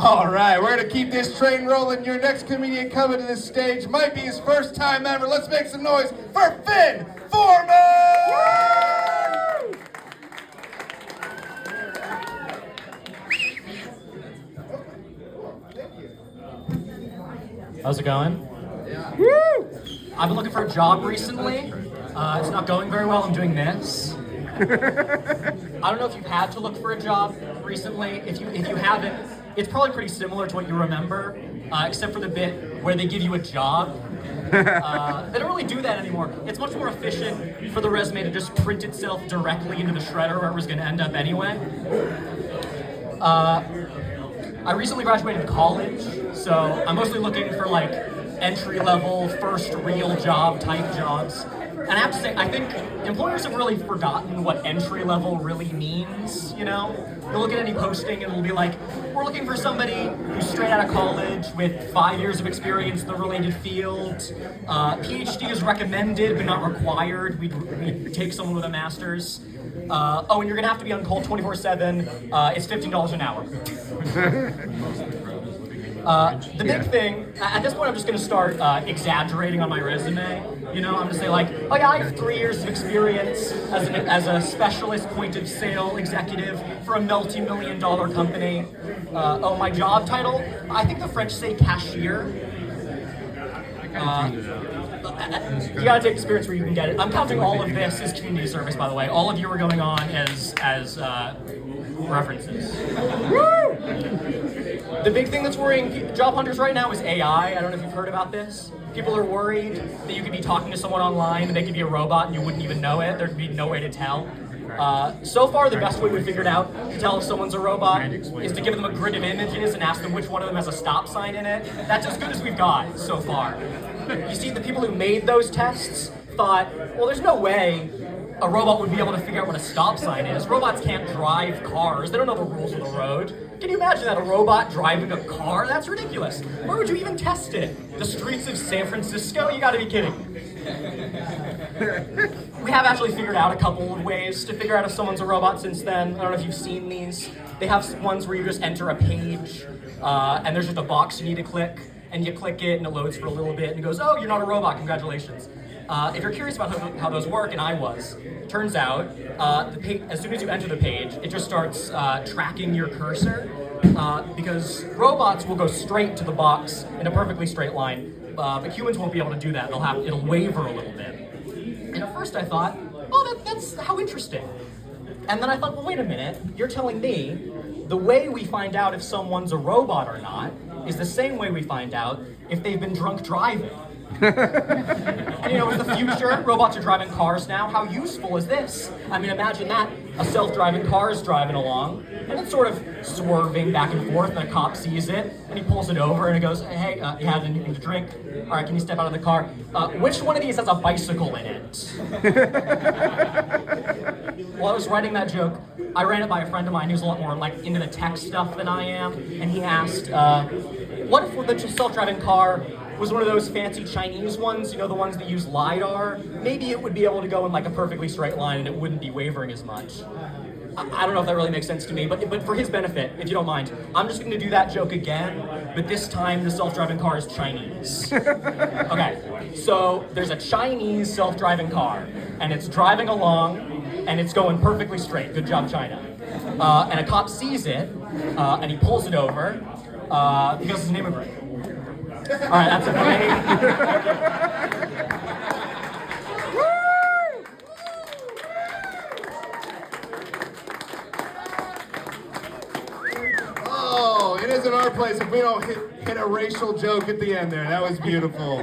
All right, we're gonna keep this train rolling. Your next comedian coming to the stage might be his first time ever. Let's make some noise for Finn Forman! How's it going? I've been looking for a job recently. It's not going very well. I'm doing this. I don't know if you've had to look for a job recently. If you haven't, it's probably pretty similar to what you remember, except for the bit where they give you a job. They don't really do that anymore. It's much more efficient for the resume to just print itself directly into the shredder where it was going to end up anyway. I recently graduated college, so I'm mostly looking for like entry-level, first real job type jobs. And I have to say, I think employers have really forgotten what entry-level really means, you know? You'll look at any posting and it'll be like, we're looking for somebody who's straight out of college with 5 years of experience in the related field. PhD is recommended, but not required. We'd take someone with a master's. Oh, and you're gonna have to be on call 24/7. It's $15 an hour. The big thing, at this point I'm just gonna start exaggerating on my resume. You know, I'm gonna say like, oh yeah, I have 3 years of experience as a specialist point of sale executive for a multi-million-dollar company. Oh, my job title, I think the French say cashier. You gotta take experience where you can get it. I'm counting all of this as community service, by the way. All of you are going on as references. Woo! The big thing that's worrying job hunters right now is AI. I don't know if you've heard about this. People are worried that you could be talking to someone online and they could be a robot and you wouldn't even know it. There'd be no way to tell. So far, the best way we've figured out to tell if someone's a robot is to give them a grid of images and ask them which one of them has a stop sign in it. That's as good as we've got so far. You see, the people who made those tests thought, well, there's no way a robot would be able to figure out what a stop sign is. Robots can't drive cars. They don't know the rules of the road. Can you imagine that, a robot driving a car? That's ridiculous. Where would you even test it? The streets of San Francisco? You gotta be kidding. We have actually figured out a couple of ways to figure out if someone's a robot since then. I don't know if you've seen these. They have ones where you just enter a page, and there's just a box you need to click, and you click it, and it loads for a little bit, and it goes, oh, you're not a robot, congratulations. If you're curious about how those work, and I was, turns out, as soon as you enter the page, it just starts tracking your cursor, because robots will go straight to the box in a perfectly straight line, but humans won't be able to do that. It'll waver a little bit. And at first I thought, oh, that's how interesting. And then I thought, well, wait a minute, you're telling me the way we find out if someone's a robot or not is the same way we find out if they've been drunk driving. And you know, in the future, robots are driving cars now. How useful is this? I mean, imagine that. A self-driving car is driving along, and it's sort of swerving back and forth, and a cop sees it, and he pulls it over, and he goes, hey, you have anything to drink? All right, can you step out of the car? Which one of these has a bicycle in it? While I was writing that joke, I ran it by a friend of mine who's a lot more like into the tech stuff than I am, and he asked, what if the self-driving car was one of those fancy Chinese ones, you know, the ones that use LiDAR? Maybe it would be able to go in like a perfectly straight line and it wouldn't be wavering as much. I don't know if that really makes sense to me, but for his benefit, if you don't mind, I'm just going to do that joke again, but this time the self-driving car is Chinese. Okay, so there's a Chinese self-driving car, and it's driving along, and it's going perfectly straight. Good job, China. And a cop sees it, and he pulls it over, because it's an immigrant. All right, that's it. Oh, it isn't our place if we don't hit a racial joke at the end there. That was beautiful.